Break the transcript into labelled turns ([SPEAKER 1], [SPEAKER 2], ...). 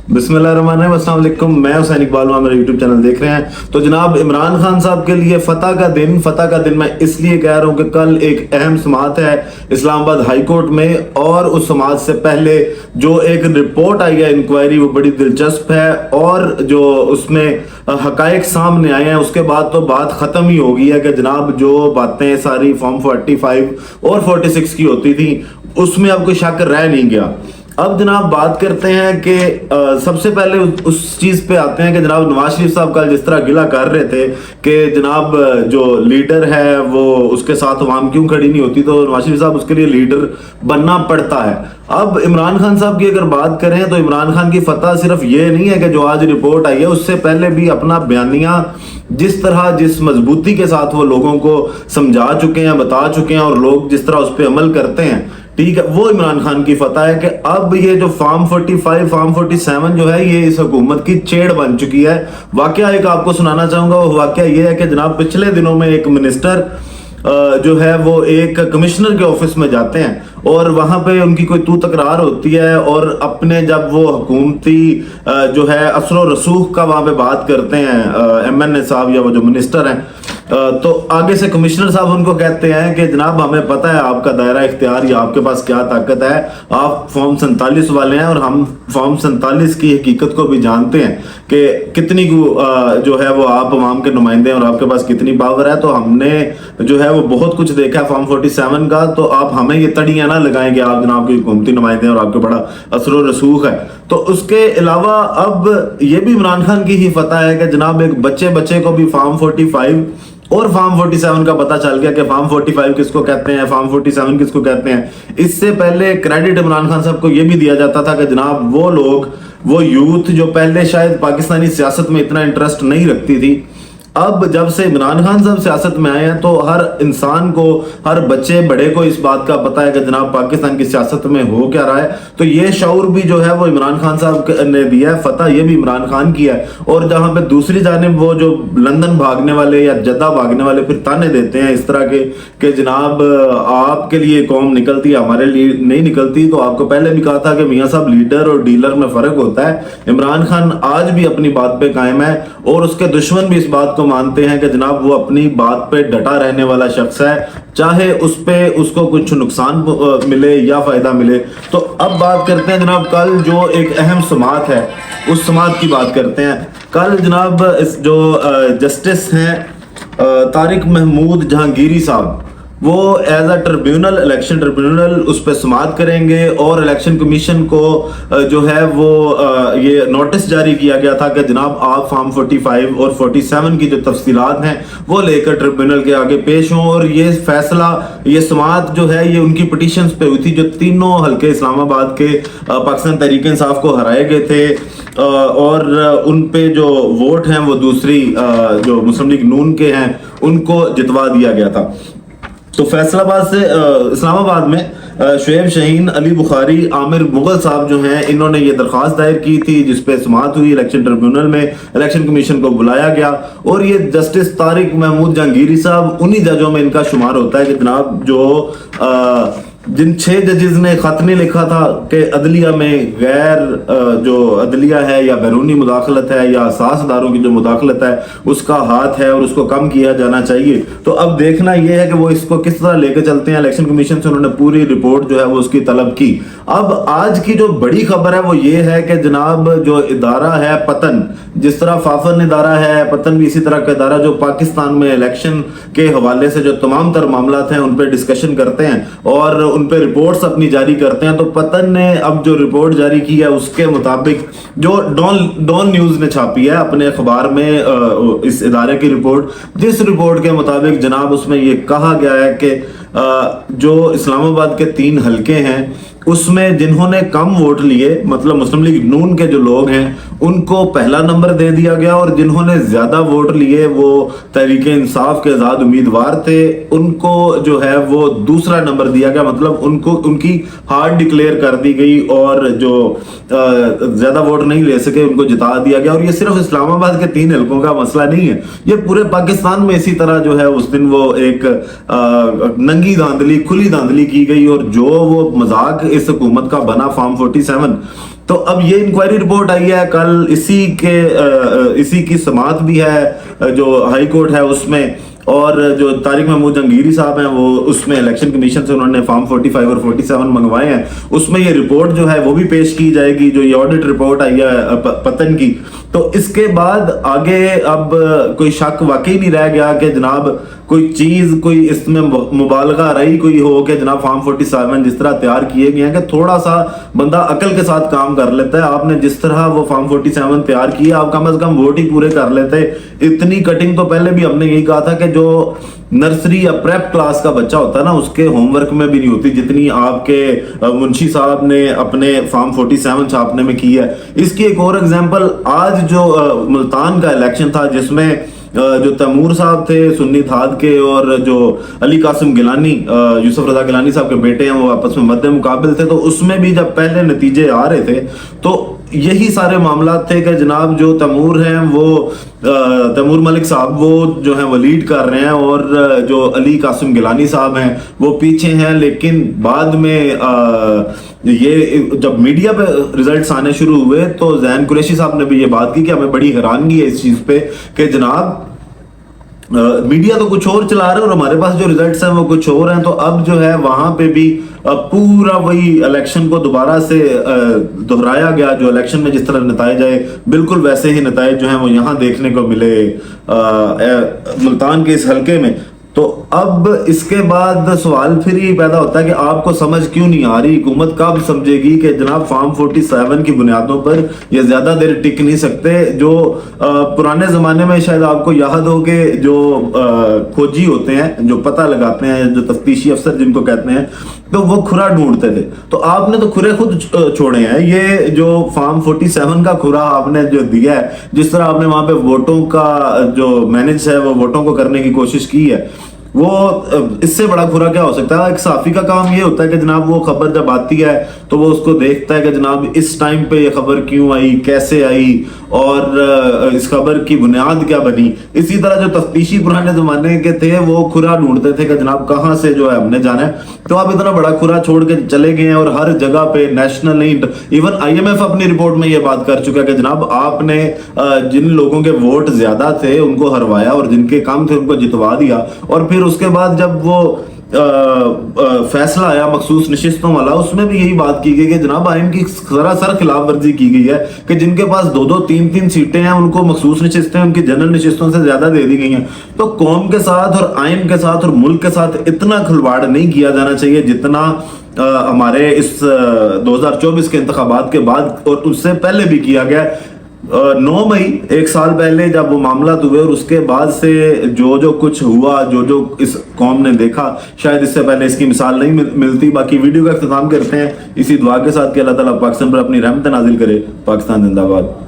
[SPEAKER 1] बिस्मिल्लाहिर्रहमानिर्रहीम, अस्सलाम वालेकुम। मैं हुसैन इकबाल, मेरा यूट्यूब चैनल देख रहे हैं। तो जनाब इमरान खान साहब के लिए फतह का दिन मैं इसलिए कह रहा हूँ कि कल एक अहम समाअत है इस्लामाबाद हाई कोर्ट में, और उस समाअत से पहले जो एक रिपोर्ट आई है इंक्वायरी, वो बड़ी दिलचस्प है, और जो उसमें हकायक सामने आए हैं उसके बाद तो बात खत्म ही हो गई है कि जनाब जो बातें सारी फॉर्म 45 और 46 की होती थी उसमें अब कोई शक रह नहीं गया। अब जनाब बात करते हैं कि सबसे पहले उस चीज़ पे आते हैं कि जनाब नवाज शरीफ साहब कल जिस तरह गिला कर रहे थे कि जनाब जो लीडर है वो उसके साथ अवाम क्यों खड़ी नहीं होती, तो नवाज शरीफ साहब उसके लिए लीडर बनना पड़ता है। अब इमरान खान साहब की अगर बात करें तो इमरान खान की फतह सिर्फ ये नहीं है कि जो आज रिपोर्ट आई है, उससे पहले भी अपना बयानिया जिस तरह जिस मजबूती के साथ वो लोगों को समझा चुके हैं, बता चुके हैं, और लोग जिस तरह उस पर अमल करते हैं, ठीक है, वो इमरान खान की फतह है कि अब ये जो फॉर्म 45 फॉर्म 47 जो है ये इस हुकूमत की चेड़ बन चुकी है। वाकया एक आपको सुनाना चाहूंगा। वो वाकया ये है कि जनाब पिछले दिनों में एक मिनिस्टर जो है वो एक कमिश्नर के ऑफिस में जाते हैं और वहां पे उनकी कोई तू तकरार होती है, और अपने जब वो हुकूमती जो है असर और रसूख का वहां पे बात करते हैं MNA साहब या वो जो मिनिस्टर हैं, तो आगे से कमिश्नर साहब उनको कहते हैं कि जनाब हमें पता है आपका दायरा इख्तियार या आपके पास क्या ताकत है, आप फॉर्म 47 वाले हैं और हम फॉर्म 47 की हकीकत को भी जानते हैं कि कितनी जो है वो आप अवाम के नुमाइंदे हैं और आपके पास कितनी पावर है। तो हमने जो है वो बहुत कुछ देखा है फॉर्म 47 का, तो आप हमें ये तड़ियां ना लगाएंगे, आप जनाब की हुकूमती नुमाइंदे हैं और आपके बड़ा असर और रसूख है। तो उसके अलावा अब ये भी इमरान खान की ही फतह है कि जनाब एक बच्चे को भी फॉर्म 45 और फॉर्म 47 का पता चल गया कि फॉर्म 45 किसको कहते हैं, फॉर्म 47 किसको कहते हैं। इससे पहले क्रेडिट इमरान खान साहब को यह भी दिया जाता था कि जनाब वो लोग, वो यूथ जो पहले शायद पाकिस्तानी सियासत में इतना इंटरेस्ट नहीं रखती थी, अब जब से इमरान खान साहब सियासत में आए हैं तो हर इंसान को, हर बच्चे बड़े को इस बात का पता है कि जनाब पाकिस्तान की सियासत में हो क्या रहा है। तो ये शऊर भी जो है वो इमरान खान साहब ने दिया है, फतह ये भी इमरान खान की है। और जहां पे दूसरी जानिब वो जो लंदन भागने वाले या जद्दा भागने वाले फिर ताने देते हैं इस तरह के कि जनाब आपके लिए कौम निकलती है, हमारे लिए नहीं निकलती। तो आपको पहले भी कहा था कि मियाँ साहब लीडर और डीलर में फर्क होता है। इमरान खान आज भी अपनी बात पे कायम है और उसके दुश्मन भी इस बात को मानते हैं कि जनाब वो अपनी बात पे डटा रहने वाला शख्स है, चाहे उस पे उसको कुछ नुकसान मिले या फायदा मिले। तो अब बात करते हैं जनाब कल जो एक अहम समाअत है उस समाअत की बात करते हैं। कल जनाब इस जो जस्टिस हैं तारिक महमूद जहांगीरी साहब, वो as a tribunal, election tribunal उस पर समाअत करेंगे, और इलेक्शन कमीशन को जो है वो ये नोटिस जारी किया गया था कि जनाब आप फॉर्म 45 और 47 की जो तफसीलात हैं वो लेकर ट्रिब्यूनल के आगे पेश हों। और ये फैसला, ये समाअत जो है ये उनकी पिटीशंस पे हुई थी जो तीनों हल्के इस्लामाबाद के पाकिस्तान तहरीक इंसाफ को हराए गए थे, और उन पे जो वोट हैं वो दूसरी जो मुस्लिम लीग नून के हैं उनको जितवा दिया गया था। तो फैसलाबाद से इस्लामाबाद में शुएब शाहीन, अली बुखारी, आमिर मुगल साहब जो हैं इन्होंने ये दरख्वास्त दायर की थी जिसपे समाअत हुई इलेक्शन ट्रिब्यूनल में। इलेक्शन कमीशन को बुलाया गया और ये जस्टिस तारिक महमूद जहांगीरी साहब उन्हीं जजों में इनका शुमार होता है कि जनाब जो जिन 6 जजेस ने खत नहीं लिखा था कि अदलिया में गैर जो अदलिया है या बैरूनी मुदाखलत है या सासदारों की जो मुदाखलत है उसका हाथ है और उसको कम किया जाना चाहिए। तो अब देखना यह है कि वो इसको किस तरह लेकर चलते हैं। इलेक्शन कमीशन से उन्होंने पूरी रिपोर्ट जो है वो उसकी तलब की। अब आज की जो बड़ी खबर है वो ये है कि जनाब जो इदारा है पतन, जिस तरह फाफन इदारा है, पतन भी इसी तरह का इदारा जो पाकिस्तान में इलेक्शन के हवाले से जो तमाम तर मामलात हैं उन पर डिस्कशन करते हैं और उन पे रिपोर्ट्स अपनी जारी करते हैं। तो पतन ने अब जो रिपोर्ट जारी की है उसके मुताबिक जो डॉन न्यूज ने छापी है अपने अखबार में इस इदारे की रिपोर्ट, जिस रिपोर्ट के मुताबिक जनाब उसमें ये कहा गया है कि जो इस्लामाबाद के 3 हलके हैं उसमें जिन्होंने कम वोट लिए, मतलब मुस्लिम लीग नून के जो लोग हैं उनको पहला नंबर दे दिया गया, और जिन्होंने ज्यादा वोट लिए वो तहरीक इंसाफ के आजाद उम्मीदवार थे उनको जो है वो दूसरा नंबर दिया गया। मतलब उनको उनकी हार डिक्लेयर कर दी गई और जो ज्यादा वोट नहीं ले सके उनको जिता दिया गया। और ये सिर्फ इस्लामाबाद के 3 हलकों का मसला नहीं है, ये पूरे पाकिस्तान में इसी तरह जो है उस दिन वो एक नंगी धांधली, खुली धांधली की गई, और जो वो मजाक इस हुकूमत का बना फॉर्म 47 تو اب یہ انکوائری رپورٹ آئی ہے کل، اسی کی سماعت بھی ہے جو ہائی کورٹ ہے اس میں، اور جو طارق محمود جہانگیری صاحب ہیں وہ اس میں الیکشن کمیشن سے انہوں نے فارم 45 اور 47 منگوائے ہیں، اس میں یہ رپورٹ جو ہے وہ بھی پیش کی جائے گی، جو یہ آڈٹ رپورٹ آئی ہے پتن کی۔ تو اس کے بعد آگے اب کوئی شک واقعی نہیں رہ گیا کہ جناب کوئی چیز، کوئی اس میں مبالغہ رہی کوئی ہو کہ جناب فارم 47 جس طرح تیار کیے گئے ہیں کہ تھوڑا سا بندہ عقل کے ساتھ کام کر لیتا ہے۔ آپ نے جس طرح وہ فارم 47 تیار کیا، آپ کم از کم ووٹ ہی پورے کر لیتے۔ اتنی کٹنگ تو پہلے بھی ہم نے یہی کہا تھا کہ جو نرسری یا پریپ کلاس کا بچہ ہوتا ہے نا، اس کے ہوم ورک میں بھی نہیں ہوتی جتنی آپ کے منشی صاحب نے اپنے فارم 47 چھاپنے میں کی ہے۔ اس کی ایک اور ایگزامپل، آج جو ملتان کا الیکشن تھا جس میں جو تیمور صاحب تھے سنی دھاد کے، اور جو علی قاسم گیلانی، یوسف رضا گیلانی صاحب کے بیٹے ہیں، وہ آپس میں مد مقابل تھے، تو اس میں بھی جب پہلے نتیجے آ رہے تھے تو یہی سارے معاملات تھے کہ جناب جو تیمور ہیں وہ تیمور ملک صاحب وہ جو ہیں وہ لیڈ کر رہے ہیں، اور جو علی قاسم گیلانی صاحب ہیں وہ پیچھے ہیں۔ لیکن بعد میں یہ جب میڈیا پہ ریزلٹس آنے شروع ہوئے تو زین قریشی صاحب نے بھی یہ بات کی کہ ہمیں بڑی حیرانگی ہے اس چیز پہ کہ جناب میڈیا تو کچھ اور چلا رہے ہیں اور ہمارے پاس جو ریزلٹس ہیں وہ کچھ اور ہیں۔ تو اب جو ہے وہاں پہ بھی پورا وہی الیکشن کو دوبارہ سے دہرایا گیا، جو الیکشن میں جس طرح نتائج آئے بالکل ویسے ہی نتائج جو ہیں وہ یہاں دیکھنے کو ملے ملتان کے اس حلقے میں۔ تو اب اس کے بعد سوال پھر یہ پیدا ہوتا ہے کہ آپ کو سمجھ کیوں نہیں آ رہی، حکومت کب سمجھے گی کہ جناب فارم 47 کی بنیادوں پر یہ زیادہ دیر ٹک نہیں سکتے۔ جو پرانے زمانے میں شاید آپ کو یاد ہو کہ جو کھوجی ہوتے ہیں، جو پتہ لگاتے ہیں، جو تفتیشی افسر جن کو کہتے ہیں، تو وہ کھرا ڈھونڈتے تھے، تو آپ نے تو کھرے خود چھوڑے ہیں۔ یہ جو فارم 47 کا کھرا آپ نے جو دیا ہے، جس طرح آپ نے وہاں پہ ووٹوں کا جو مینج ہے وہ ووٹوں کو کرنے کی کوشش کی ہے، وہ اس سے بڑا کھرا کیا ہو سکتا ہے؟ ایک صحافی کا کام یہ ہوتا ہے کہ جناب وہ خبر جب آتی ہے تو وہ اس کو دیکھتا ہے کہ جناب اس ٹائم پہ یہ خبر کیوں آئی، کیسے آئی، اور اس خبر کی بنیاد کیا بنی۔ اسی طرح جو تفتیشی پرانے زمانے کے تھے وہ کھرا ڈھونڈتے تھے کہ جناب کہاں سے جو ہے ہم نے جانا ہے۔ تو آپ اتنا بڑا کھرا چھوڑ کے چلے گئے ہیں، اور ہر جگہ پہ نیشنل نہیں، ایون IMF اپنی رپورٹ میں یہ بات کر چکا ہے کہ جناب آپ نے جن لوگوں کے ووٹ زیادہ تھے ان کو ہروایا، اور جن کے کم تھے ان کو جتوا دیا۔ اور پھر اس کے بعد جب وہ فیصلہ آیا مخصوص نشستوں والا، اس میں بھی یہی بات کی گئی کہ جناب آئین کی سراسر خلاف ورزی کی گئی ہے کہ جن کے پاس 2-2 3-3 سیٹیں ہیں ان کو مخصوص نشستیں ان کی جنرل نشستوں سے زیادہ دے دی گئی ہیں۔ تو قوم کے ساتھ اور آئین کے ساتھ اور ملک کے ساتھ اتنا کھلواڑ نہیں کیا جانا چاہیے جتنا ہمارے اس 2024 کے انتخابات کے بعد اور اس سے پہلے بھی کیا گیا۔ 9 مئی 1 سال پہلے جب وہ معاملات ہوئے اور اس کے بعد سے جو کچھ ہوا، جو اس قوم نے دیکھا، شاید اس سے پہلے اس کی مثال نہیں ملتی۔ باقی ویڈیو کا اختتام کرتے ہیں اسی دعا کے ساتھ کہ اللہ تعالیٰ پاکستان پر اپنی رحمت نازل کرے۔ پاکستان زندہ باد۔